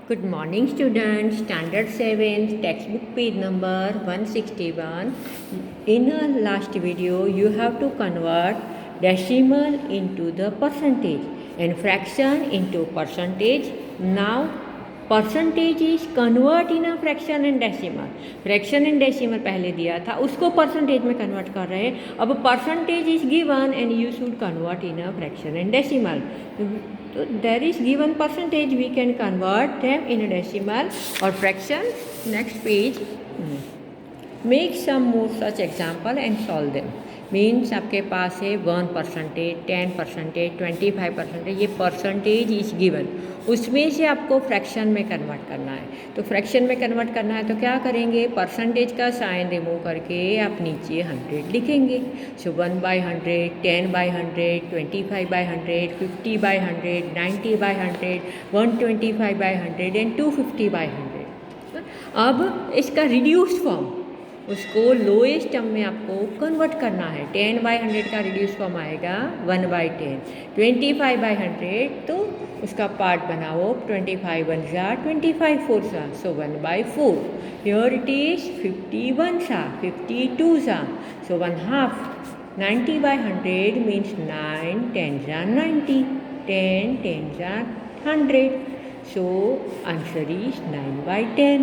Good morning students, standard 7 textbook page number 161. In our last video you have to convert decimal into the percentage and fraction into percentage. Now percentage is convert in a fraction and decimal. Fraction and decimal पहले दिया था, उसको percentage में convert कर रहे हैं. अब percentage is given and you should convert in a fraction and decimal. So there is given percentage, we can convert them in a decimal or fraction. Next page. Make some more such example and solve them. Means आपके पास है 1%, 10%, 25%, ये percentage is given. उसमें से आपको fraction में convert करना है. तो फ्रैक्शन में कन्वर्ट करना है तो क्या करेंगे, परसेंटेज का साइन रिमूव करके आप नीचे 100 लिखेंगे. सो 1/100, 10/100, 25/100, 50/100, 90/100, 125/100 एंड 250/100. अब इसका रिड्यूस्ड फॉर्म, उसको लोएस्ट टर्म में आपको कन्वर्ट करना है. 10/100 का रिड्यूस फॉर्म आएगा 1/10. 25/100 तो उसका पार्ट बनाओ 25 1 सा 25 4 सा, सो 1/4. हियर इट इज 51 सा 52 सा, सो 1/2. 90/100 मीन्स 9 10 सा 90, 10 10 सा 100. So answer is 9/10.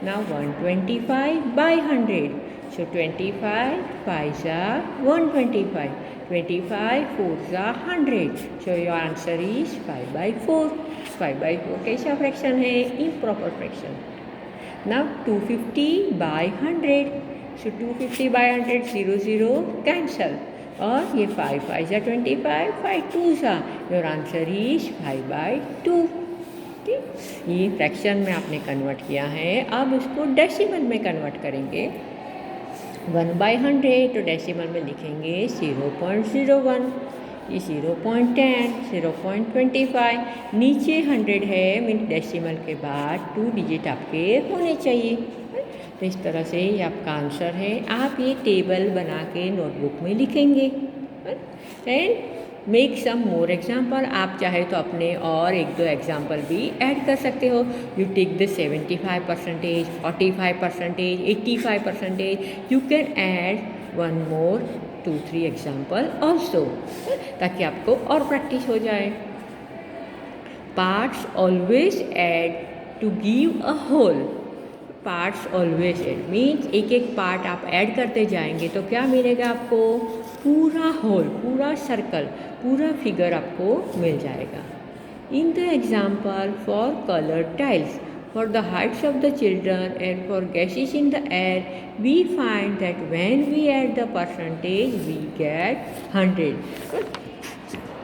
Now 125/100. So 25 5s are 125. 25 4s are 100. So your answer is 5/4. 5/4 कैसा फ्रैक्शन है, improper fraction. Now 250/100. So 250/100 0 0 cancel. और ये 5 5s are 25, 5 2s are. Your answer is 5/2. ये फ्रैक्शन में आपने कन्वर्ट किया है. अब उसको डेसिमल में कन्वर्ट करेंगे. 1/100 तो डेसिमल में लिखेंगे 0.01, ये 0.10, 0.25. नीचे 100 है, मीन डेसिमल के बाद 2 डिजिट आपके होने चाहिए. तो इस तरह से ये आपका आंसर है. आप ये टेबल बना के नोटबुक में लिखेंगे. And make some more example. आप चाहे तो अपने और 1-2 एग्जाम्पल भी ऐड कर सकते हो. You take the 75%, 45%, 85%. You can add 1 more 2-3 example also, ताकि आपको और प्रैक्टिस हो जाए. Parts always add to give a whole. Parts always add means एक एक पार्ट आप ऐड करते जाएंगे तो क्या मिलेगा आपको, पूरा होल, पूरा सर्कल, पूरा फिगर आपको मिल जाएगा. In the example for coloured tiles, for the heights of the children and for gases in the air, we find that when we add the percentage we get 100.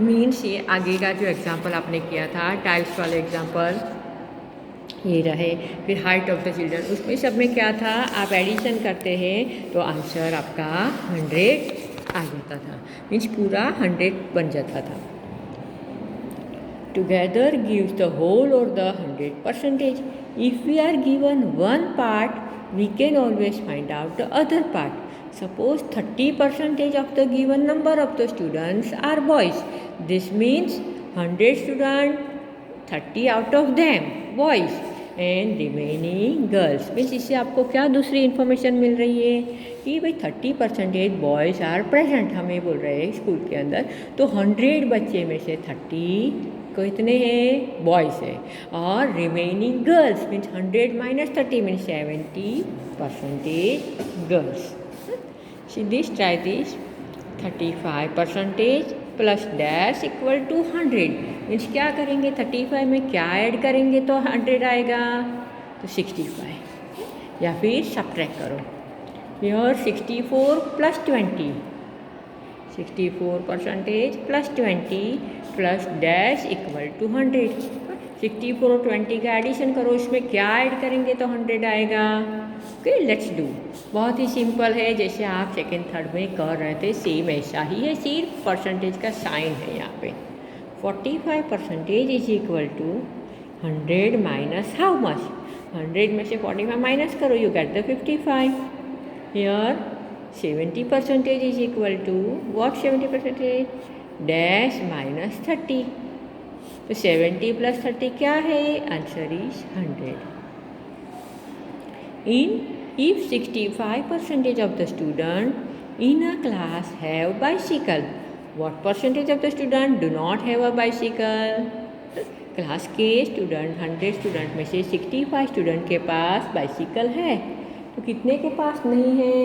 Means ये आगे का जो example आपने किया था, टाइल्स वाले example ये रहे. फिर हाइट ऑफ द चिल्ड्रन, उसमें सब में क्या था, आप एडिशन करते हैं तो आंसर आपका 100 आ जाता था. मीन्स पूरा 100 बन जाता था. टुगेदर गिव्स द होल और the 100%. If we are given one part we can always find out the other part. Suppose 30% of the given number of the students are boys. This means 100 student, 30 out of them boys and remaining girls. Means इससे आपको क्या दूसरी information मिल रही है कि भाई 30% boys are present, हमें बोल रहे हैं स्कूल के अंदर. तो 100 बच्चे में से 30 को इतने हैं बॉयज़ है, और remaining girls means 100 - 30 means 70% girls. See this try this. 35% plus dash equal to 100. Means क्या करेंगे, 35 में क्या ऐड करेंगे तो 100 आएगा, तो 65. या फिर सब्ट्रैक्ट करो. Your 64 + 20, 64% + 20 plus dash equal to 100. 64 और 20 का एडिशन करो, इसमें क्या ऐड करेंगे तो 100 आएगा. Okay, let's do. बहुत ही सिंपल है, जैसे आप सेकेंड थर्ड में कर रहे थे सेम ऐसा ही है, सिर्फ परसेंटेज का साइन है यहाँ पे. 45% is equal to 100 minus how much. 100 में से 45 माइनस करो, you get the 55. Here 70% is equal to what, 70% dash minus 30. तो 70 + 30 क्या है? Answer is 100. If 65% of the student in a class have bicycle, what percentage of the student do not have a bicycle? Class के student 100 student में से 65 student के पास bicycle है, तो कितने के पास नहीं है?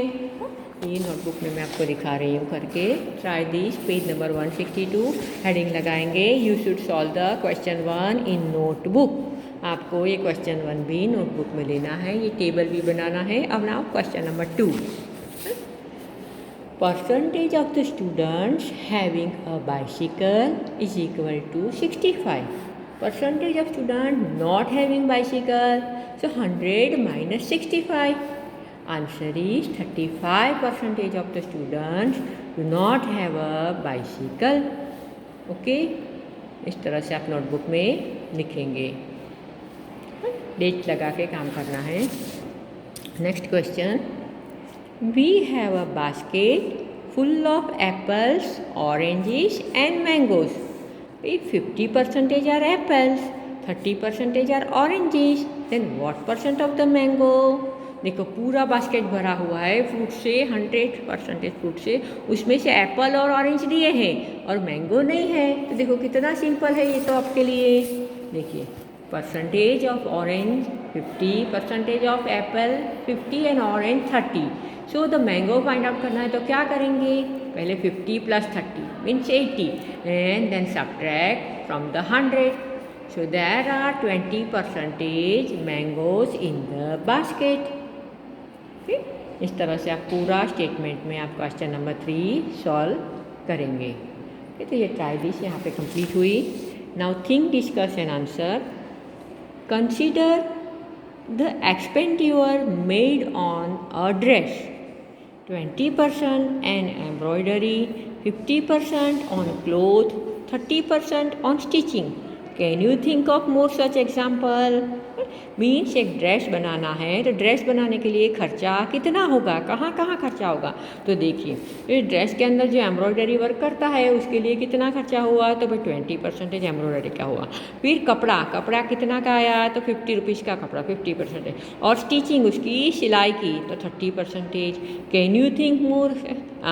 ये नोटबुक में मैं आपको दिखा रही हूँ करके. Try this. Page number 162 heading लगाएंगे. You should solve the question 1 in notebook. आपको ये क्वेश्चन 1 भी नोटबुक में लेना है, ये टेबल भी बनाना है. अब now question number 2. Percentage of the students having a bicycle is equal to 65. Percentage of student not having bicycle, so 100 minus 65. Answer is 35% of the students do not have a bicycle. Okay, इस तरह से आप notebook में लिखेंगे. Date लगा के काम करना है. Next question. We have a basket full of apples, oranges and mangoes. If 50% are apples, 30% are oranges, then what percent of the mango? देखो पूरा बास्केट भरा हुआ है फ्रूट से, 100% फ्रूट से, उसमें से एप्पल और ऑरेंज लिए हैं और मैंगो नहीं है. तो देखो कितना सिंपल है ये तो आपके लिए. देखिए, percentage of orange 50, percentage of apple 50 and orange 30. So the mango find out करना है तो क्या करेंगे? पहले 50 + 30 means 80 and then subtract from the 100. So there are 20% mangoes in the basket. इस तरह से आप पूरा स्टेटमेंट में आप क्वेश्चन नंबर 3 सॉल्व करेंगे. तो ये ट्राई दिस यहाँ पे कंप्लीट हुई. Now think, discuss and answer. Consider the expenditure made on a dress. 20% on embroidery, 50% on cloth, 30% on stitching. Can you think of more such example? Means एक dress बनाना है तो dress बनाने के लिए खर्चा कितना होगा, कहाँ कहाँ खर्चा होगा. तो देखिए, इस ड्रेस के अंदर जो एम्ब्रॉयडरी वर्क करता है उसके लिए कितना खर्चा हुआ, तो भाई 20% एम्ब्रॉयडरी का हुआ. फिर कपड़ा कितना का आया, तो 50 रुपीज़ का कपड़ा 50%. और स्टिचिंग उसकी सिलाई की तो 30%. Can you think more?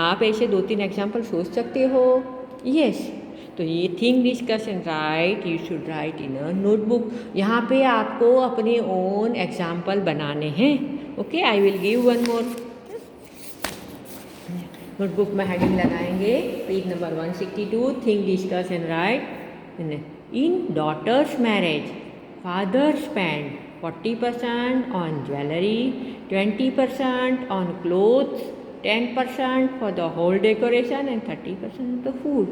आप ऐसे 2-3 एग्जाम्पल सोच सकते हो. यस. तो ये think, discuss and write, you should write in a notebook. यहाँ पे आपको अपने ओन एग्जाम्पल बनाने हैं. Okay, I will give one more. Notebook में हेडिंग लगाएंगे. Page number 162. Think, discuss and write. In daughter's marriage, father spend 40% on jewellery, 20% on clothes, 10% for the whole decoration and 30% the food.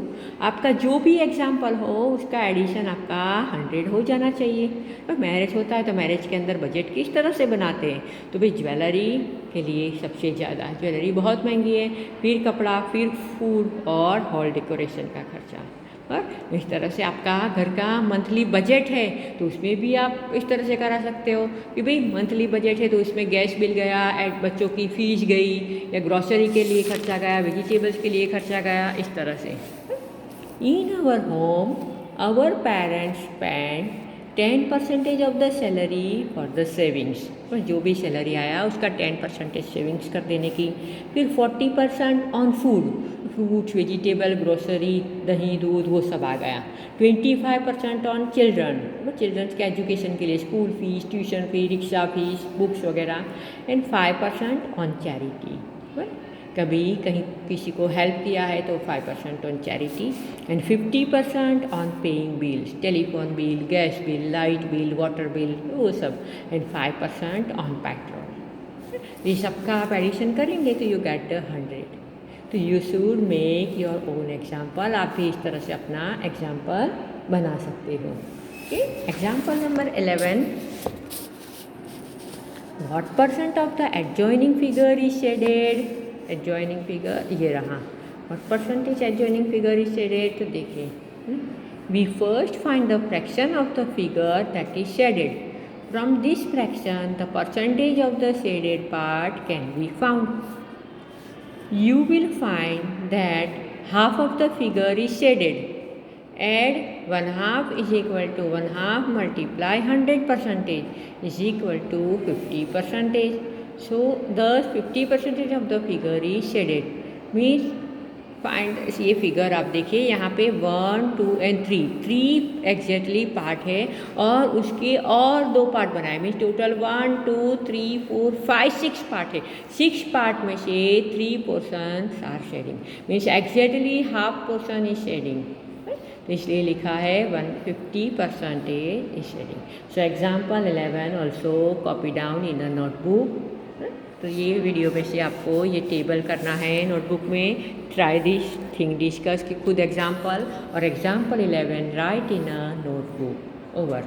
आपका जो भी example हो उसका addition आपका 100 हो जाना चाहिए. तो मैरिज होता है तो मैरिज के अंदर बजट किस तरह से बनाते हैं, तो भाई ज्वेलरी के लिए सबसे ज़्यादा, ज्वेलरी बहुत महंगी है, फिर कपड़ा, फिर फूड और हॉल डेकोरेशन का खर्चा. और इस तरह से आपका घर का मंथली बजट है तो उसमें भी आप इस तरह से करा सकते हो कि भाई मंथली बजट है तो उसमें गैस बिल गया, बच्चों की फीस गई, या ग्रॉसरी के लिए खर्चा गया, वेजिटेबल्स के लिए खर्चा गया. इस तरह से in our home our parents spend 10% of the salary for the savings. पर जो भी सैलरी आया उसका 10% सेविंग्स कर देने की. फिर 40% on food, fruits, vegetable, grocery, दही, दूध, वो सब आ गया. 25% ऑन चिल्ड्रन, चिल्ड्रंस के एजुकेशन के लिए school fees, tuition fee, rickshaw fees, books वगैरह. And 5% on charity. कभी कहीं किसी को हेल्प किया है तो 5% on charity. And 50% on paying bills, telephone bill, gas bill, light bill, water bill, वो सब. And 5% on petrol. ये सबका आप एडिशन करेंगे तो यू गेट 100. तो you should make your own example. आप भी इस तरह से अपना एग्जाम्पल बना सकते हो. Okay, example number 11. What percent of the adjoining figure is shaded? Adjoining figure ये रहा. What percentage adjoining figure is shaded? तो देखिए, we first find the fraction of the figure that is shaded. From this fraction the percentage of the shaded part can be found. You will find that half of the figure is shaded add 1/2 is equal to 1/2 multiply 100% is equal to 50%. So thus 50% of the figure is shaded. Means find ये figure आप देखिए यहाँ पे 1, 2 and 3 exactly part है और उसके और 2 part बनाए मीन्स टोटल 1, 2, 3, 4, 5, 6 पार्ट है। 6 पार्ट में से 3 portion are shading means exactly half portion is shading, तो इसलिए लिखा है 150% is shading. So example 11 also copy down in a notebook. तो ये वीडियो में से आपको ये टेबल करना है नोटबुक में। ट्राई दिस थिंग डिस्कस कि खुद एग्जाम्पल और example 11 right in a notebook. Over.